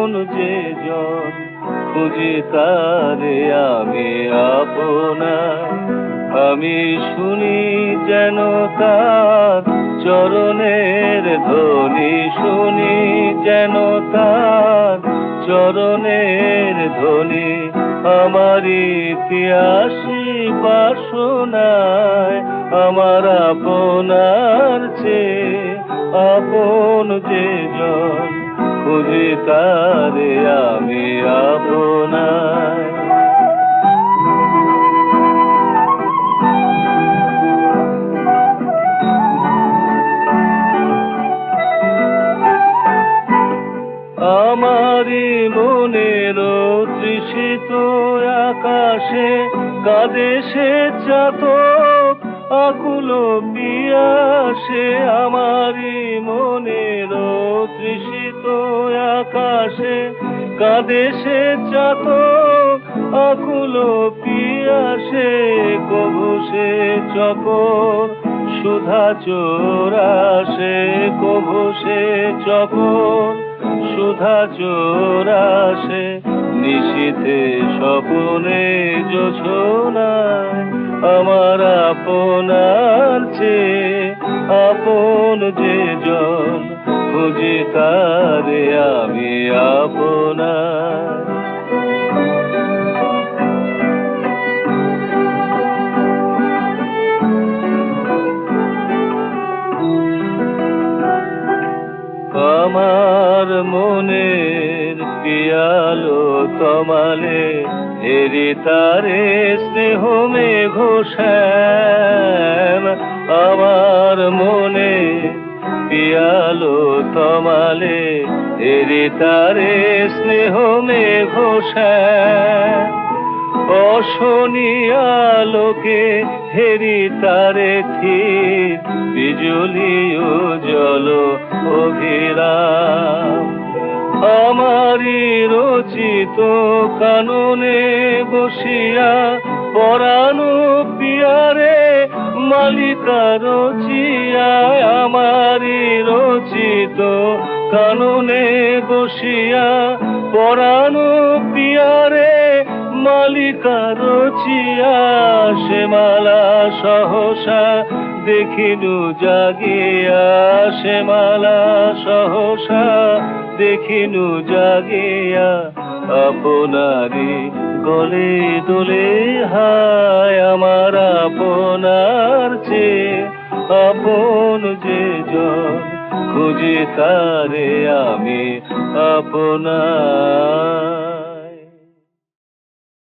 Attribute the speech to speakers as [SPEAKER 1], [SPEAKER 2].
[SPEAKER 1] আপন যে জন খুঁজি তারে আমি আপনার। আমি শুনি যেন তার চরণের ধ্বনি, শুনি যেন তার চরণের ধ্বনি। আমার ইতিহাসী বাসনায় আমার আপনার চেয়ে আপন যে জন খুঁজি তারে আমি আপনার। আমারি মনের তৃষিত আকাশে কাঁদে সে চাতক আকুল পিয়াসে। আমারি মনের তৃষিত আকাশে কাঁদে সে চাতক আকুল পিয়াসে। কভু সে চকর সুধা চোরাসে, কভু সে চকর সুধা চোরাসে। নিশীথে স্বপনে জোছনায় আমার আপনার চেয়ে আপন যে জন খুঁজি তারে আমি আপনার। আমার মনের পিয়ালো তমালে হেরি তারে স্নেহ মেঘ শ্যাম। আমার মনে পিয়ালো তমালে হেরি তারে স্নেহ মেঘ শ্যাম। অশনি আলোকে হেরি তারে থির বিজুলি উজ্জ্বল অভিরাম। আমারি রচিত কাননে বসিয়া পরানো পিয়ারে মালিকা রচিয়া। আমারি রচিত কাননে বসিয়া পরানো পিয়ারে মালিকা রচিয়া। সে মালা সহসা দেখিনু জাগিয়া, সে মালা সহসা দেখিনু জাগিয়া। আপনারি গলে দোলে হায় আমার আপনার চেয়ে আপন যে জন খুঁজি তারে আমি আপনার।